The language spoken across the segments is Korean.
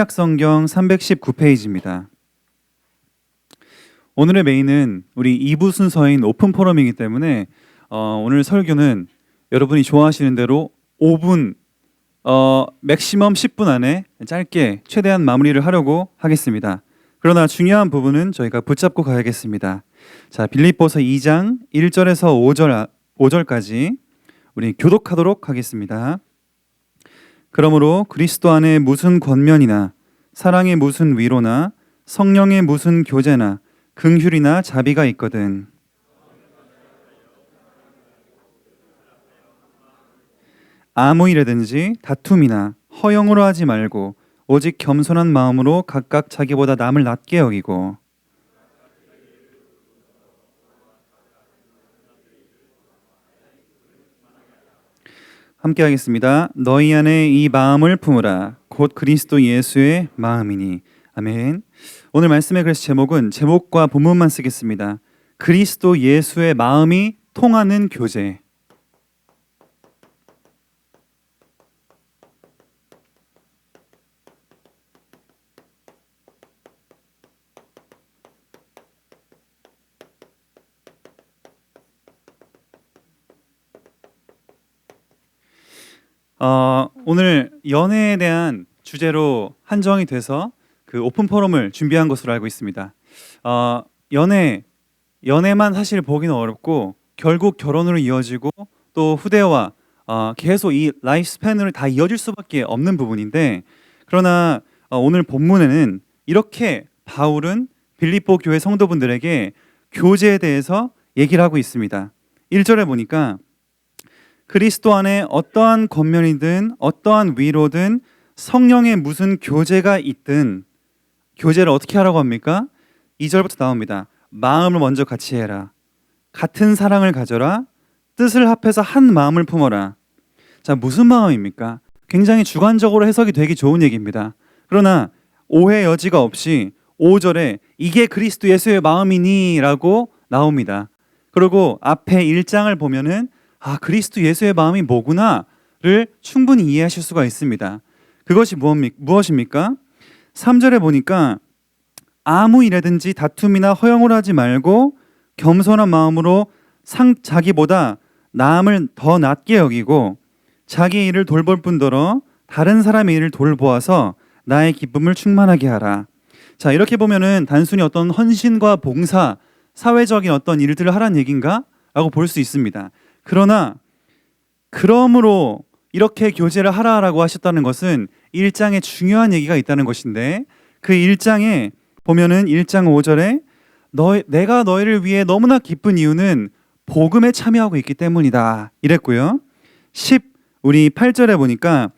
신약성경 319페이지입니다. 오늘의 메인은 우리 2부 순서인 오픈 포럼이기 때문에 오늘 설교는 여러분이 좋아하시는 대로 5분, 맥시멈 10분 안에 짧게 최대한 마무리를 하려고 하겠습니다. 그러나 중요한 부분은 저희가 붙잡고 가야겠습니다. 자, 빌립보서 2장 1절에서 5절까지 우리 교독하도록 하겠습니다. 그러므로 그리스도 안에 무슨 권면이나 사랑의 무슨 위로나 성령의 무슨 교제나 긍휼이나 자비가 있거든 아무 일에든지 다툼이나 허영으로 하지 말고 오직 겸손한 마음으로 각각 자기보다 남을 낮게 여기고 함께 하겠습니다. 너희 안에 이 마음을 품으라. 곧 그리스도 예수의 마음이니. 아멘. 오늘 말씀의 그래서 제목과 본문만 쓰겠습니다. 그리스도 예수의 마음이 통하는 교제. 오늘 연애에 대한 주제로 한정이 돼서 그 오픈 포럼을 준비한 것으로 알고 있습니다. 연애만 사실 보기는 어렵고 결국 결혼으로 이어지고 또 후대와 계속 이 라이프 스팬으로 다 이어질 수밖에 없는 부분인데, 그러나 오늘 본문에는 이렇게 바울은 빌립보 교회 성도분들에게 교제에 대해서 얘기를 하고 있습니다. 1절에 보니까 그리스도 안에 어떠한 권면이든 어떠한 위로든 성령의 무슨 교제가 있든, 교제를 어떻게 하라고 합니까? 2절부터 나옵니다. 마음을 먼저 같이 해라. 같은 사랑을 가져라. 뜻을 합해서 한 마음을 품어라. 자, 무슨 마음입니까? 굉장히 주관적으로 해석이 되기 좋은 얘기입니다. 그러나 오해 여지가 없이 5절에 이게 그리스도 예수의 마음이니 라고 나옵니다. 그리고 앞에 1장을 보면은 그리스도 예수의 마음이 뭐구나를 충분히 이해하실 수가 있습니다. 그것이 무엇입니까? 3절에 보니까 아무 일에든지 다툼이나 허영을 하지 말고 겸손한 마음으로 자기보다 남을 더 낮게 여기고 자기 일을 돌볼 뿐더러 다른 사람의 일을 돌보아서 나의 기쁨을 충만하게 하라. 자, 이렇게 보면은 단순히 어떤 헌신과 봉사, 사회적인 어떤 일들을 하라는 얘기인가? 라고 볼 수 있습니다. 그러므로 이렇게 교제를 하라라고 하셨다는 것은 1장에 중요한 얘기가 있다는 것인데, 그 1장에 보면은 1장 5절에 내가 너희를 위해 너무나 기쁜 이유는 복음에 참여하고 있기 때문이다 이랬고요. 우리 8절에 보니까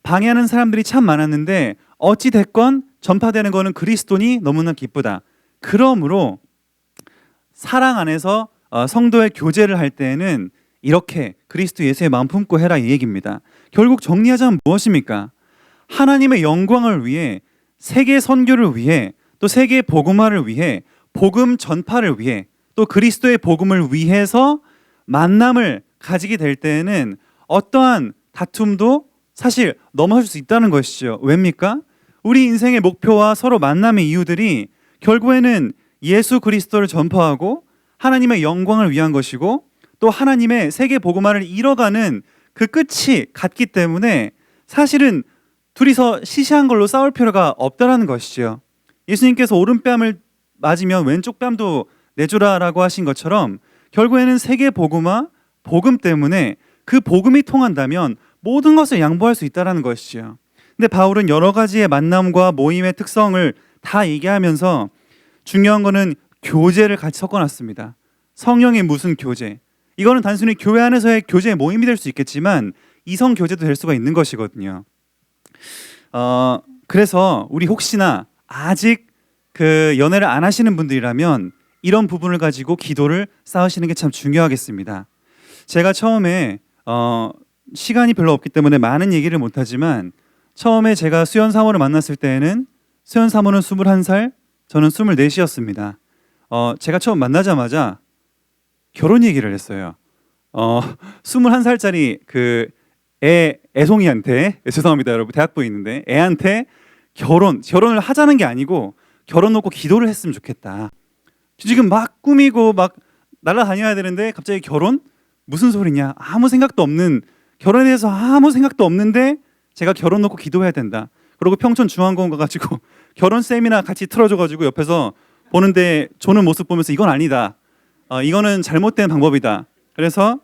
방해하는 사람들이 참 많았는데 어찌 됐건 전파되는 거는 그리스도니 너무나 기쁘다. 그러므로 사랑 안에서 성도의 교제를 할 때에는 이렇게 그리스도 예수의 마음 품고 해라 이 얘기입니다. 결국 정리하자면 무엇입니까? 하나님의 영광을 위해, 세계 선교를 위해, 또 세계 복음화를 위해, 복음 전파를 위해, 또 그리스도의 복음을 위해서 만남을 가지게 될 때에는 어떠한 다툼도 사실 넘어설 수 있다는 것이죠. 왜입니까? 우리 인생의 목표와 서로 만남의 이유들이 결국에는 예수 그리스도를 전파하고 하나님의 영광을 위한 것이고 또 하나님의 세계 복음화를 이뤄가는 그 끝이 같기 때문에 사실은 둘이서 시시한 걸로 싸울 필요가 없다라는 것이죠. 예수님께서 오른뺨을 맞으면 왼쪽 뺨도 내주라라고 하신 것처럼 결국에는 세계 복음화, 복음 때문에 그 복음이 통한다면 모든 것을 양보할 수 있다는 것이죠. 근데 바울은 여러 가지의 만남과 모임의 특성을 다 얘기하면서 중요한 거는 교제를 같이 섞어놨습니다. 성령의 무슨 교제? 이거는 단순히 교회 안에서의 교제 모임이 될 수 있겠지만 이성 교제도 될 수가 있는 것이거든요. 그래서 우리 혹시나 아직 그 연애를 안 하시는 분들이라면 이런 부분을 가지고 기도를 쌓으시는 게 참 중요하겠습니다. 제가 처음에 시간이 별로 없기 때문에 많은 얘기를 못하지만 처음에 제가 수연 사모를 만났을 때에는 수연 사모는 21살, 저는 24이었습니다. 제가 처음 만나자마자 결혼 얘기를 했어요. 21살짜리 그 애송이한테, 죄송합니다 여러분, 대학부에 있는데 애한테 결혼을 하자는 게 아니고 결혼 놓고 기도를 했으면 좋겠다. 지금 막 꾸미고 막 날아다녀야 되는데 갑자기 결혼? 무슨 소리냐? 아무 생각도 없는, 결혼에 대해서 아무 생각도 없는데 제가 결혼 놓고 기도해야 된다. 그리고 평촌 중앙공원 가가지고 결혼 세미나 같이 틀어줘가지고 옆에서 보는데 조는 모습 보면서 이건 아니다. 이거는 잘못된 방법이다. 그래서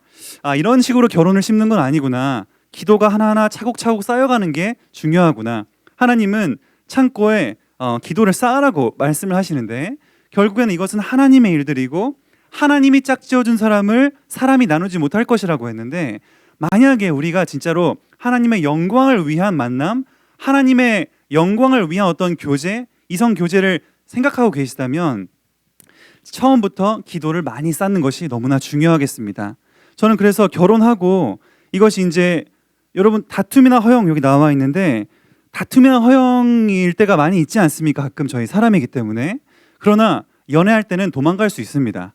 이런 식으로 결혼을 심는 건 아니구나. 기도가 하나하나 차곡차곡 쌓여가는 게 중요하구나. 하나님은 창고에 기도를 쌓으라고 말씀을 하시는데 결국에는 이것은 하나님의 일들이고 하나님이 짝지어준 사람을 사람이 나누지 못할 것이라고 했는데, 만약에 우리가 진짜로 하나님의 영광을 위한 만남, 하나님의 영광을 위한 어떤 교제, 이성 교제를 생각하고 계시다면 처음부터 기도를 많이 쌓는 것이 너무나 중요하겠습니다. 저는 그래서 결혼하고 이것이 이제 여러분 다툼이나 허용 여기 나와 있는데 다툼이나 허용일 때가 많이 있지 않습니까? 가끔 저희 사람이기 때문에. 그러나 연애할 때는 도망갈 수 있습니다.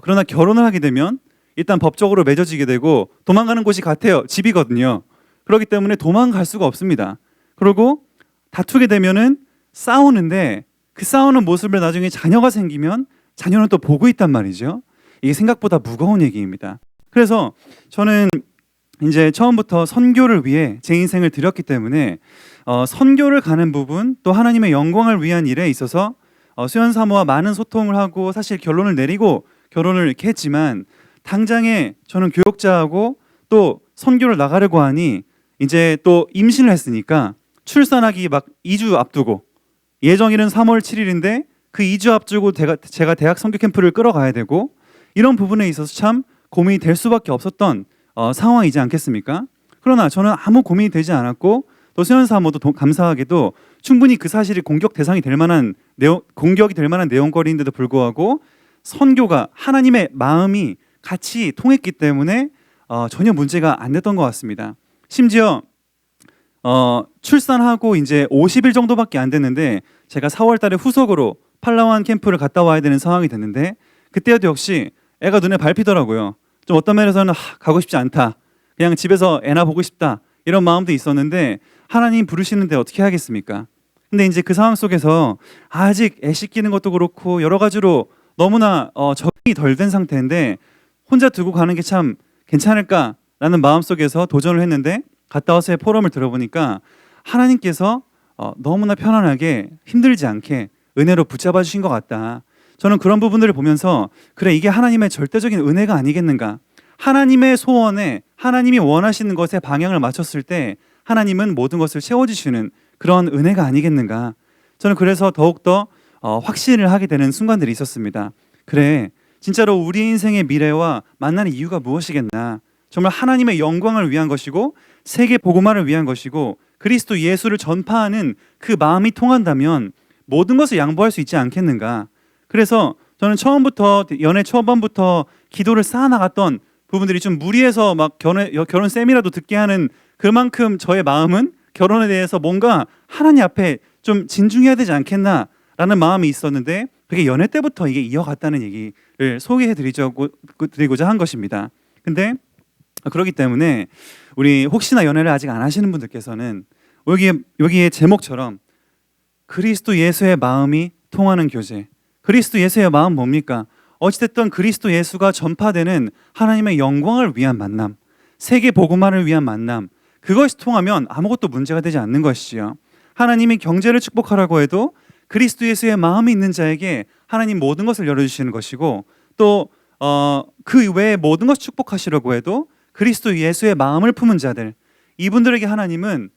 그러나 결혼을 하게 되면 일단 법적으로 맺어지게 되고 도망가는 곳이 같아요. 집이거든요. 그렇기 때문에 도망갈 수가 없습니다. 그리고 다투게 되면은 싸우는데 그 싸우는 모습을 나중에 자녀가 생기면 자녀는 또 보고 있단 말이죠. 이게 생각보다 무거운 얘기입니다. 그래서 저는 이제 처음부터 선교를 위해 제 인생을 드렸기 때문에 선교를 가는 부분, 또 하나님의 영광을 위한 일에 있어서 수연 사모와 많은 소통을 하고 사실 결론을 내리고 결혼을 이렇게 했지만, 당장에 저는 교역자하고 또 선교를 나가려고 하니 이제 또 임신을 했으니까 출산하기 막 2주 앞두고, 예정일은 3월 7일인데 그 2주 앞두고 제가 대학 선교 캠프를 끌어가야 되고, 이런 부분에 있어서 참 고민이 될 수밖에 없었던 상황이지 않겠습니까? 그러나 저는 아무 고민이 되지 않았고, 또 수연 사모도 감사하게도 충분히 그 사실이 공격이 될 만한 내용거리인데도 불구하고 선교가 하나님의 마음이 같이 통했기 때문에 전혀 문제가 안 됐던 것 같습니다. 심지어 출산하고 이제 50일 정도밖에 안 됐는데 제가 4월 달에 후속으로 팔라완 캠프를 갔다 와야 되는 상황이 됐는데, 그때도 역시 애가 눈에 밟히더라고요. 좀 어떤 면에서는 가고 싶지 않다, 그냥 집에서 애나 보고 싶다, 이런 마음도 있었는데 하나님 부르시는데 어떻게 하겠습니까? 근데 이제 그 상황 속에서 아직 애 씻기는 것도 그렇고 여러 가지로 너무나 적응이 덜 된 상태인데 혼자 두고 가는 게 참 괜찮을까라는 마음속에서 도전을 했는데, 갔다 와서의 포럼을 들어보니까 하나님께서 너무나 편안하게 힘들지 않게 은혜로 붙잡아 주신 것 같다. 저는 그런 부분들을 보면서 그래, 이게 하나님의 절대적인 은혜가 아니겠는가. 하나님의 소원에, 하나님이 원하시는 것에 방향을 맞췄을 때 하나님은 모든 것을 채워주시는 그런 은혜가 아니겠는가. 저는 그래서 더욱더 확신을 하게 되는 순간들이 있었습니다. 그래, 진짜로 우리 인생의 미래와 만나는 이유가 무엇이겠나. 정말 하나님의 영광을 위한 것이고 세계 복음화를 위한 것이고 그리스도 예수를 전파하는 그 마음이 통한다면 모든 것을 양보할 수 있지 않겠는가. 그래서 저는 처음부터, 연애 초반부터 기도를 쌓아나갔던 부분들이 좀 무리해서 막 결혼 쌤이라도 듣게 하는, 그만큼 저의 마음은 결혼에 대해서 뭔가 하나님 앞에 좀 진중해야 되지 않겠나라는 마음이 있었는데, 그게 연애 때부터 이게 이어갔다는 얘기를 소개해드리고자 한 것입니다. 근데 그렇기 때문에 우리 혹시나 연애를 아직 안 하시는 분들께서는 여기에 제목처럼 그리스도 예수의 마음이 통하는 교제, 그리스도 예수의 마음 뭡니까? 어찌됐든 그리스도 예수가 전파되는 하나님의 영광을 위한 만남, 세계 복음화를 위한 만남, 그것이 통하면 아무것도 문제가 되지 않는 것이지요. 하나님이 경제를 축복하라고 해도 그리스도 예수의 마음이 있는 자에게 하나님 모든 것을 열어주시는 것이고, 또 그 외에 모든 것을 축복하시려고 해도 그리스도 예수의 마음을 품은 자들, 이분들에게 하나님은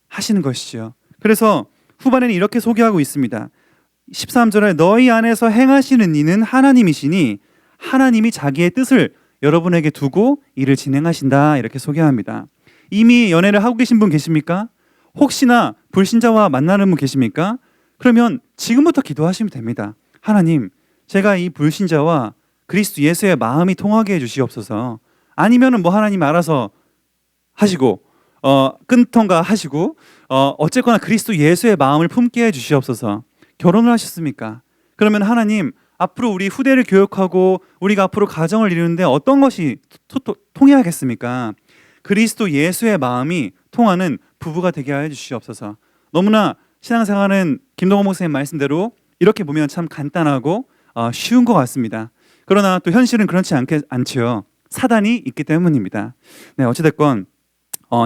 하시는 것이죠. 그래서 후반에는 이렇게 소개하고 있습니다. 13절에 너희 안에서 행하시는 이는 하나님이시니 하나님이 자기의 뜻을 여러분에게 두고 일을 진행하신다, 이렇게 소개합니다. 이미 연애를 하고 계신 분 계십니까? 혹시나 불신자와 만나는 분 계십니까? 그러면 지금부터 기도하시면 됩니다. 하나님, 제가 이 불신자와 그리스도 예수의 마음이 통하게 해주시옵소서. 아니면은 뭐 하나님 알아서 하시고 끊던가 하시고 어쨌거나 그리스도 예수의 마음을 품게 해주시옵소서. 결혼을 하셨습니까? 그러면 하나님, 앞으로 우리 후대를 교육하고 우리가 앞으로 가정을 이루는데 어떤 것이 통해야겠습니까? 그리스도 예수의 마음이 통하는 부부가 되게 하여 주시옵소서. 너무나 신앙생활은 김동호 목사님 말씀대로 이렇게 보면 참 간단하고 쉬운 것 같습니다. 그러나 또 현실은 그렇지 않지요. 사단이 있기 때문입니다. 네, 어찌됐건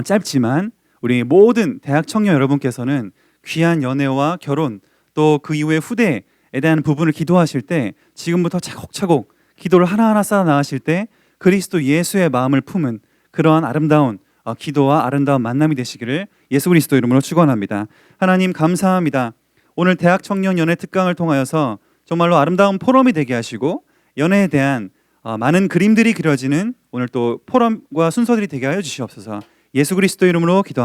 짧지만 우리 모든 대학 청년 여러분께서는 귀한 연애와 결혼 또 그 이후의 후대에 대한 부분을 기도하실 때 지금부터 차곡차곡 기도를 하나하나 쌓아 나가실 때 그리스도 예수의 마음을 품은 그러한 아름다운 기도와 아름다운 만남이 되시기를 예수 그리스도 이름으로 축원합니다. 하나님 감사합니다. 오늘 대학 청년 연애 특강을 통하여서 정말로 아름다운 포럼이 되게 하시고 연애에 대한 많은 그림들이 그려지는 오늘 또 포럼과 순서들이 되게 하여 주시옵소서. 예수 그리스도 이름으로 기도합니다.